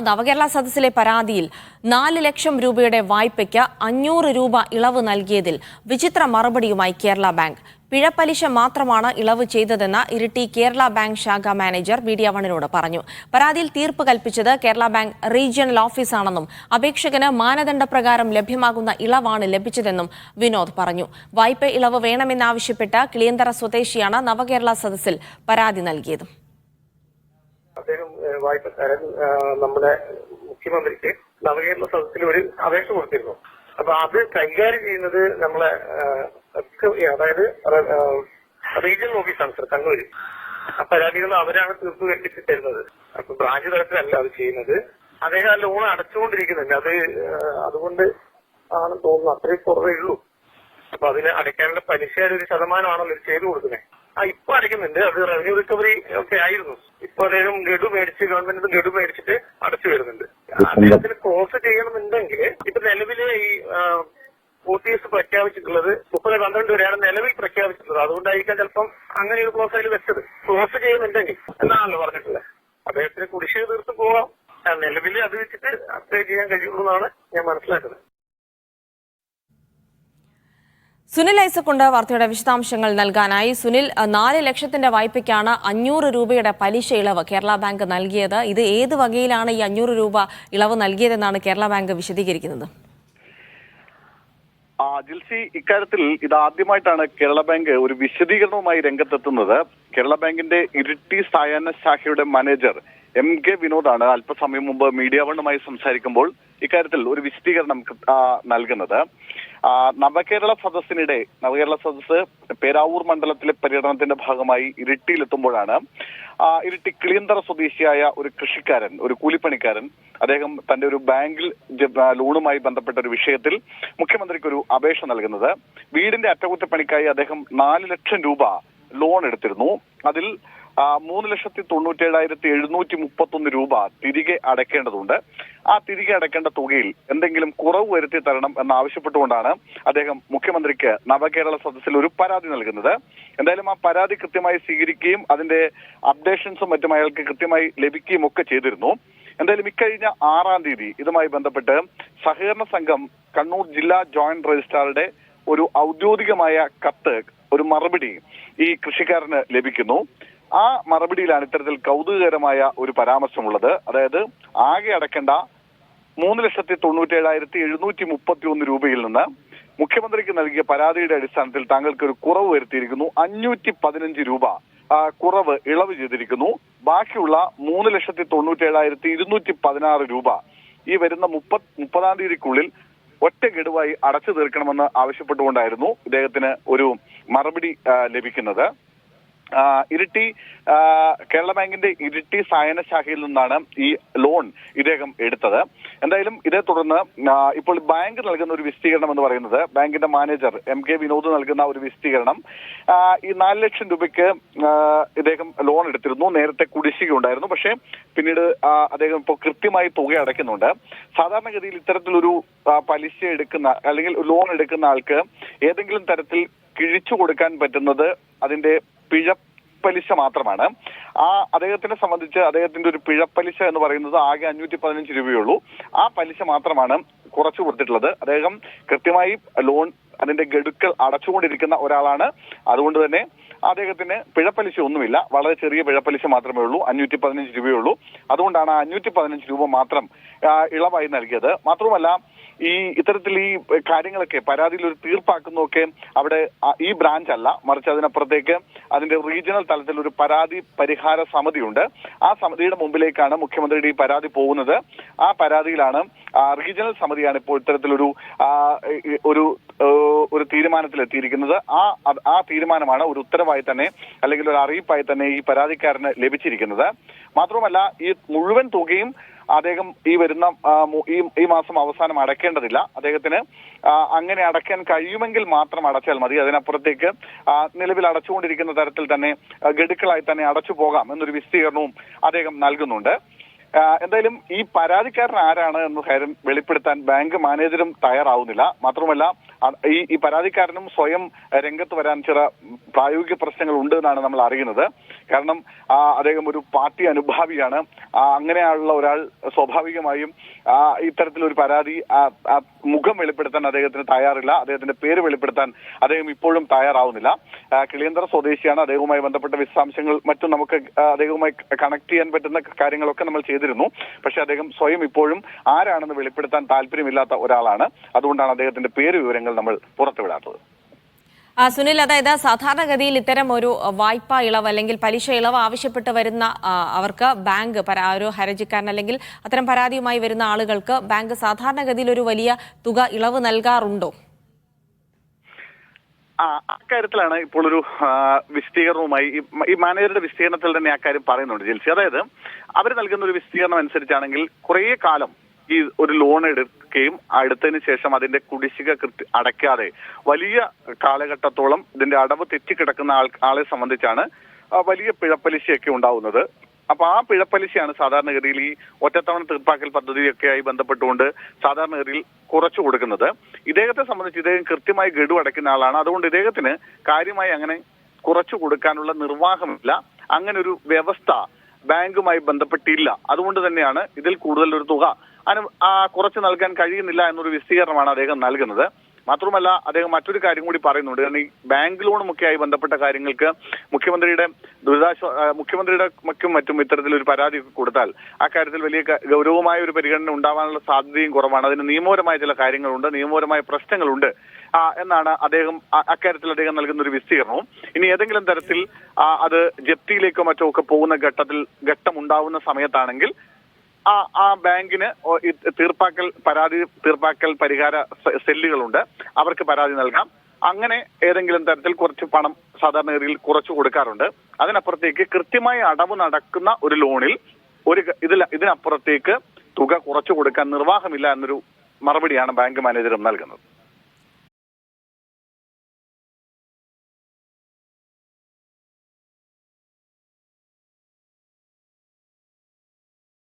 നവകേരള സദസ്സിലെ പരാതിയിൽ 4 ലക്ഷം രൂപയുടെ വായ്പയ്ക്ക് 500 രൂപ ഇളവ് നൽകിയതിൽ വിചിത്ര മറുപടിയുമായി കേരള ബാങ്ക്. പിഴപ്പലിശ മാത്രമാണ് ഇളവ് ചെയ്തതെന്ന് ഇരിട്ടി കേരള ബാങ്ക് ശാഖ മാനേജർ മീഡിയ വണ്ണിനോട് പറഞ്ഞു. പരാതിയിൽ തീർപ്പ് കൽപ്പിച്ചത് കേരള ബാങ്ക് റീജിയണൽ ഓഫീസാണെന്നും അപേക്ഷകന് മാനദണ്ഡപ്രകാരം ലഭ്യമാകുന്ന ഇളവാണ് ലഭിച്ചതെന്നും വിനോദ് പറഞ്ഞു. വായ്പ ഇളവ് വേണമെന്നാവശ്യപ്പെട്ട് കിളിയന്തറ സ്വദേശിയാണ് നവകേരള സദസ്സിൽ പരാതി നൽകിയത്. അദ്ദേഹം വായ്പക്കാരൻ നമ്മുടെ മുഖ്യമന്ത്രിക്ക് നവകേരള സദസ്സിൽ ഒരു അപേക്ഷ കൊടുത്തിരുന്നു. അപ്പൊ അത് കൈകാര്യം ചെയ്യുന്നത് നമ്മളെ അതായത് റീജിയണൽ ഓഫീസാണ് സർ, കണ്ണൂര്. ആ പരാതികൾ അവരാണ് തീർപ്പ് കെട്ടിച്ച് തരുന്നത്. അപ്പൊ ബ്രാഞ്ച് തലത്തിലല്ല അത് ചെയ്യുന്നത്. അദ്ദേഹം ആ ലോൺ അടച്ചുകൊണ്ടിരിക്കുന്നുണ്ട്. അതുകൊണ്ട് ആണെന്ന് തോന്നുന്നു, അത്രയും കുറവേ ഉള്ളൂ. അപ്പൊ അതിന് അടയ്ക്കാനുള്ള പലിശയുടെ ഒരു ശതമാനമാണല്ലോ ചെയ്തു കൊടുക്കുന്നത്. ഇപ്പൊ അടയ്ക്കുന്നുണ്ട്. അത് റവന്യൂ റിക്കവറി ഒക്കെ ആയിരുന്നു. ഇപ്പൊ അദ്ദേഹം ഗഡു മേടിച്ച് ഗവൺമെന്റ് ഗഡു മേടിച്ചിട്ട് അടച്ചു വരുന്നുണ്ട്. അദ്ദേഹത്തിന് ക്ലോസ് ചെയ്യണമെന്നുണ്ടെങ്കിൽ ഇപ്പൊ നിലവിലെ ഈ OTS പ്രഖ്യാപിച്ചിട്ടുള്ളത് 30/12 വരെയാണ് നിലവിൽ പ്രഖ്യാപിച്ചിട്ടുള്ളത്. അതുകൊണ്ടായിരിക്കാം ചിലപ്പം അങ്ങനെ ഒരു ക്ലോസ് അതിൽ വെച്ചത്. ക്ലോസ് ചെയ്യുന്നുണ്ടെങ്കിൽ എന്നാണല്ലോ പറഞ്ഞിട്ടുള്ളത്. അദ്ദേഹത്തിന് കുടിശ്ശിക തീർത്ത് പോവാം. നിലവിൽ അത് വെച്ചിട്ട് അപ്ലൈ ചെയ്യാൻ കഴിയുള്ളൂ എന്നാണ് ഞാൻ മനസ്സിലാക്കുന്നത്. സുനിൽ ഐസക്കുണ്ട് വാർത്തയുടെ വിശദാംശങ്ങൾ നൽകാനായി. സുനിൽ, 4 ലക്ഷത്തിന്റെ വായ്പയ്ക്കാണ് 500 രൂപയുടെ പലിശ ഇളവ് കേരള ബാങ്ക് നൽകിയത്. ഇത് ഏത് വകയിലാണ് ഈ 500 രൂപ ഇളവ് നൽകിയതെന്നാണ് കേരള ബാങ്ക് വിശദീകരിക്കുന്നത്? ജിൽസി, ഇക്കാര്യത്തിൽ ഇതാദ്യമായിട്ടാണ് കേരള ബാങ്ക് ഒരു വിശദീകരണവുമായി രംഗത്തെത്തുന്നത്. കേരള ബാങ്കിന്റെ ഇരിട്ടി സായാഹ്ന ശാഖയുടെ മാനേജർ MK വിനോദാണ് അല്പസമയം മുമ്പ് മീഡിയ വണ്ണുമായി സംസാരിക്കുമ്പോൾ ഇക്കാര്യത്തിൽ ഒരു വിശദീകരണം നൽകുന്നത്. നവകേരള സദസ്സ് പേരാവൂർ മണ്ഡലത്തിലെ പര്യടനത്തിന്റെ ഭാഗമായി ഇരിട്ടിയിലെത്തുമ്പോഴാണ് ഇരിട്ടി കിളിയന്തറ സ്വദേശിയായ ഒരു കൃഷിക്കാരൻ, ഒരു കൂലിപ്പണിക്കാരൻ, അദ്ദേഹം തന്റെ ഒരു ബാങ്കിൽ ലോണുമായി ബന്ധപ്പെട്ട ഒരു വിഷയത്തിൽ മുഖ്യമന്ത്രിക്ക് ഒരു അപേക്ഷ നൽകുന്നത്. വീടിന്റെ അറ്റകുറ്റപ്പണിക്കായി അദ്ദേഹം 4 ലക്ഷം രൂപ ലോൺ എടുത്തിരുന്നു. അതിൽ 3,97,731 രൂപ തിരികെ അടയ്ക്കേണ്ടതുണ്ട്. ആ തിരികെ അടയ്ക്കേണ്ട തുകയിൽ എന്തെങ്കിലും കുറവ് വരുത്തി തരണം എന്നാവശ്യപ്പെട്ടുകൊണ്ടാണ് അദ്ദേഹം മുഖ്യമന്ത്രിക്ക് നവകേരള സദസ്സിൽ ഒരു പരാതി നൽകുന്നത്. എന്തായാലും ആ പരാതി കൃത്യമായി സ്വീകരിക്കുകയും അതിന്റെ അപ്ഡേഷൻസും മറ്റും അയാൾക്ക് കൃത്യമായി ലഭിക്കുകയും ഒക്കെ ചെയ്തിരുന്നു. എന്തായാലും ഇക്കഴിഞ്ഞ 6-ാം തീയതി ഇതുമായി ബന്ധപ്പെട്ട് സഹകരണ സംഘം കണ്ണൂർ ജില്ലാ ജോയിന്റ് രജിസ്ട്രാറുടെ ഒരു ഔദ്യോഗികമായ കത്ത്, ഒരു മറുപടി ഈ കൃഷിക്കാരന് ലഭിക്കുന്നു. ആ മറുപടിയിലാണ് ഇത്തരത്തിൽ കൗതുകകരമായ ഒരു പരാമർശമുള്ളത്. അതായത് ആകെ അടയ്ക്കേണ്ട 3,97,731 രൂപയിൽ നിന്ന് മുഖ്യമന്ത്രിക്ക് നൽകിയ പരാതിയുടെ അടിസ്ഥാനത്തിൽ താങ്കൾക്ക് ഒരു കുറവ് വരുത്തിയിരിക്കുന്നു. 515 രൂപ കുറവ് ഇളവ് ചെയ്തിരിക്കുന്നു. ബാക്കിയുള്ള 3,97,216 രൂപ ഈ വരുന്ന 30-ാം തീയതിക്കുള്ളിൽ ഒറ്റ ഗഡുവായി അടച്ചു തീർക്കണമെന്ന് ആവശ്യപ്പെട്ടുകൊണ്ടായിരുന്നു ഇദ്ദേഹത്തിന് ഒരു മറുപടി ലഭിക്കുന്നത്. ഇരിട്ടി കേരള ബാങ്കിന്റെ ഇരിട്ടി സായാഹ്ന ശാഖയിൽ നിന്നാണ് ഈ ലോൺ ഇദ്ദേഹം എടുത്തത്. എന്തായാലും ഇതേ തുടർന്ന് ഇപ്പോൾ ബാങ്ക് നൽകുന്ന ഒരു വിശദീകരണം എന്ന് പറയുന്നത്, ബാങ്കിന്റെ മാനേജർ MK വിനോദ് നൽകുന്ന ഒരു വിശദീകരണം, ഈ 4 ലക്ഷം രൂപയ്ക്ക് ഇദ്ദേഹം ലോൺ എടുത്തിരുന്നു. നേരത്തെ കുടിശ്ശിക ഉണ്ടായിരുന്നു. പക്ഷേ പിന്നീട് അദ്ദേഹം ഇപ്പോൾ കൃത്യമായി തുക അടയ്ക്കുന്നുണ്ട്. സാധാരണഗതിയിൽ ഇത്തരത്തിലൊരു പലിശ എടുക്കുന്ന അല്ലെങ്കിൽ ലോൺ എടുക്കുന്ന ആൾക്ക് ഏതെങ്കിലും തരത്തിൽ കിഴിച്ചു കൊടുക്കാൻ പറ്റുന്നത് അതിന്റെ പിഴപ്പലിശ മാത്രമാണ്. അദ്ദേഹത്തിനെ സംബന്ധിച്ച് അദ്ദേഹത്തിന്റെ ഒരു പിഴപ്പലിശ എന്ന് പറയുന്നത് ആകെ 515 രൂപയുള്ളൂ. ആ പലിശ മാത്രമാണ് കുറച്ചു കൊടുത്തിട്ടുള്ളത്. അദ്ദേഹം കൃത്യമായി ലോൺ അതിന്റെ ഗഡുക്കൾ അടച്ചുകൊണ്ടിരിക്കുന്ന ഒരാളാണ്. അതുകൊണ്ട് തന്നെ അദ്ദേഹത്തിന് പിഴപ്പലിശ ഒന്നുമില്ല. വളരെ ചെറിയ പിഴപ്പലിശ മാത്രമേ ഉള്ളൂ. 515 രൂപയുള്ളൂ. അതുകൊണ്ടാണ് 515 രൂപ മാത്രം ഇളവായി നൽകിയത്. മാത്രമല്ല, ഈ ഇത്തരത്തിൽ ഈ കാര്യങ്ങളൊക്കെ പരാതിയിൽ ഒരു തീർപ്പാക്കുന്നതൊക്കെ അവിടെ ഈ ബ്രാഞ്ച് അല്ല, മറിച്ച് അതിനപ്പുറത്തേക്ക് അതിന്റെ റീജിയണൽ തലത്തിൽ ഒരു പരാതി പരിഹാര സമിതിയുണ്ട്. ആ സമിതിയുടെ മുമ്പിലേക്കാണ് മുഖ്യമന്ത്രിയുടെ ഈ പരാതി പോകുന്നത്. ആ പരാതിയിലാണ് റീജിയണൽ സമിതിയാണ് ഇപ്പോൾ ഇത്തരത്തിലൊരു ഒരു തീരുമാനത്തിലെത്തിയിരിക്കുന്നത്. ആ തീരുമാനമാണ് ഒരു ഉത്തരവായി തന്നെ അല്ലെങ്കിൽ ഒരു അറിയിപ്പായി തന്നെ ഈ പരാതിക്കാരന് ലഭിച്ചിരിക്കുന്നത്. മാത്രമല്ല, ഈ മുഴുവൻ തുകയും അദ്ദേഹം ഈ മാസം അവസാനം അടയ്ക്കേണ്ടതില്ല. അദ്ദേഹത്തിന് അങ്ങനെ അടയ്ക്കാൻ കഴിയുമെങ്കിൽ മാത്രം അടച്ചാൽ മതി. അതിനപ്പുറത്തേക്ക് നിലവിൽ അടച്ചുകൊണ്ടിരിക്കുന്ന തരത്തിൽ തന്നെ ഗഡുക്കളായി തന്നെ അടച്ചു പോകാം എന്നൊരു വിശദീകരണവും അദ്ദേഹം നൽകുന്നുണ്ട്. എന്തായാലും ഈ പരാതിക്കാരൻ ആരാണ് എന്ന കാര്യം വെളിപ്പെടുത്താൻ ബാങ്ക് മാനേജരും തയ്യാറാവുന്നില്ല. മാത്രമല്ല ഈ പരാതിക്കാരനും സ്വയം രംഗത്ത് വരാൻ ചില പ്രായോഗിക പ്രശ്നങ്ങൾ ഉണ്ട് എന്നാണ് നമ്മൾ അറിയുന്നത്. കാരണം അദ്ദേഹം ഒരു പാർട്ടി അനുഭാവിയാണ്. അങ്ങനെയുള്ള ഒരാൾ സ്വാഭാവികമായും ഇത്തരത്തിലൊരു പരാതി മുഖം വെളിപ്പെടുത്താൻ അദ്ദേഹത്തിന് തയ്യാറില്ല. അദ്ദേഹത്തിന്റെ പേര് വെളിപ്പെടുത്താൻ അദ്ദേഹം ഇപ്പോഴും തയ്യാറാവുന്നില്ല. കിളിയന്തറ സ്വദേശിയാണ്. അദ്ദേഹവുമായി ബന്ധപ്പെട്ട വിശദാംശങ്ങൾ മറ്റും നമുക്ക് അദ്ദേഹവുമായി കണക്ട് ചെയ്യാൻ പറ്റുന്ന കാര്യങ്ങളൊക്കെ നമ്മൾ ചെയ്തിരുന്നു. പക്ഷെ അദ്ദേഹം സ്വയം ഇപ്പോഴും ആരാണെന്ന് വെളിപ്പെടുത്താൻ താല്പര്യമില്ലാത്ത ഒരാളാണ്. അതുകൊണ്ടാണ് അദ്ദേഹത്തിന്റെ പേര് വിവരങ്ങൾ നമ്മൾ പുറത്തുവിടാത്തത്. സുനിൽ, അതായത് സാധാരണഗതിയിൽ ഇത്തരം ഒരു വായ്പാ ഇളവ് അല്ലെങ്കിൽ പലിശ ഇളവ് ആവശ്യപ്പെട്ട് വരുന്ന അവർക്ക് ബാങ്ക് ഒരു ഹർജിക്കാരൻ അല്ലെങ്കിൽ അത്തരം പരാതിയുമായി വരുന്ന ആളുകൾക്ക് ബാങ്ക് സാധാരണഗതിയിൽ ഒരു വലിയ തുക ഇളവ് നൽകാറുണ്ടോ? അക്കാര്യത്തിലാണ് ഇപ്പോൾ ഒരു വിശദീകരണവുമായി ഈ മാനേജറുടെ വിശദീകരണത്തിൽ തന്നെ അക്കാര്യം പറയുന്നുണ്ട് ജിൽസി. അതായത് അവർ നൽകുന്ന ഒരു വിശദീകരണം അനുസരിച്ചാണെങ്കിൽ കുറേ കാലം ഈ ഒരു ലോൺ എടുക്കുകയും എടുത്തതിന് ശേഷം അതിന്റെ കുടിശ്ശിക അടയ്ക്കാതെ വലിയ കാലഘട്ടത്തോളം ഇതിന്റെ അടവ് തെറ്റിക്കിടക്കുന്ന ആളെ സംബന്ധിച്ചാണ് വലിയ പിഴപ്പലിശയൊക്കെ ഉണ്ടാവുന്നത്. അപ്പൊ ആ പിഴപ്പലിശയാണ് സാധാരണഗതിയിൽ ഈ ഒറ്റത്തവണ തീർപ്പാക്കൽ പദ്ധതിയൊക്കെയായി ബന്ധപ്പെട്ടുകൊണ്ട് സാധാരണഗതിയിൽ കുറച്ചു കൊടുക്കുന്നത്. ഇദ്ദേഹത്തെ സംബന്ധിച്ച് ഇദ്ദേഹം കൃത്യമായി ഗഡു അടയ്ക്കുന്ന ആളാണ്. അതുകൊണ്ട് ഇദ്ദേഹത്തിന് കാര്യമായി അങ്ങനെ കുറച്ചു കൊടുക്കാനുള്ള നിർവാഹമില്ല. അങ്ങനെ ഒരു വ്യവസ്ഥ ബാങ്കുമായി ബന്ധപ്പെട്ടില്ല. അതുകൊണ്ട് തന്നെയാണ് ഇതിൽ കൂടുതൽ ഒരു തുക കുറച്ച് നൽകാൻ കഴിയുന്നില്ല എന്നൊരു വിശദീകരണമാണ് അദ്ദേഹം നൽകുന്നത്. മാത്രമല്ല അദ്ദേഹം മറ്റൊരു കാര്യം കൂടി പറയുന്നുണ്ട്. കാരണം ഈ ബാങ്ക് ലോണുമൊക്കെയായി ബന്ധപ്പെട്ട കാര്യങ്ങൾക്ക് മുഖ്യമന്ത്രിയുടെ മറ്റും ഇത്തരത്തിലൊരു പരാതി കൊടുത്താൽ അക്കാര്യത്തിൽ വലിയ ഗൗരവമായ ഒരു പരിഗണന ഉണ്ടാവാനുള്ള സാധ്യതയും കുറവാണ്. അതിന് നിയമപരമായ ചില കാര്യങ്ങളുണ്ട്, നിയമപരമായ പ്രശ്നങ്ങളുണ്ട് എന്നാണ് അക്കാര്യത്തിൽ അദ്ദേഹം നൽകുന്ന ഒരു വിശദീകരണവും. ഇനി ഏതെങ്കിലും തരത്തിൽ അത് ജപ്തിയിലേക്കോ മറ്റോ ഒക്കെ പോകുന്ന ഘട്ടം ഉണ്ടാവുന്ന സമയത്താണെങ്കിൽ ആ ബാങ്കിന് തീർപ്പാക്കൽ പരിഹാര സെല്ലുകളുണ്ട്, അവർക്ക് പരാതി നൽകാം. അങ്ങനെ ഏതെങ്കിലും തരത്തിൽ കുറച്ച് പണം സാധാരണഗതിയിൽ കുറച്ചു കൊടുക്കാറുണ്ട്. അതിനപ്പുറത്തേക്ക് കൃത്യമായി അടവ് നടക്കുന്ന ഒരു ലോണിൽ ഇതിനപ്പുറത്തേക്ക് തുക കുറച്ചു കൊടുക്കാൻ നിർവാഹമില്ല എന്നൊരു മറുപടിയാണ് ബാങ്ക് മാനേജറും നൽകുന്നത്.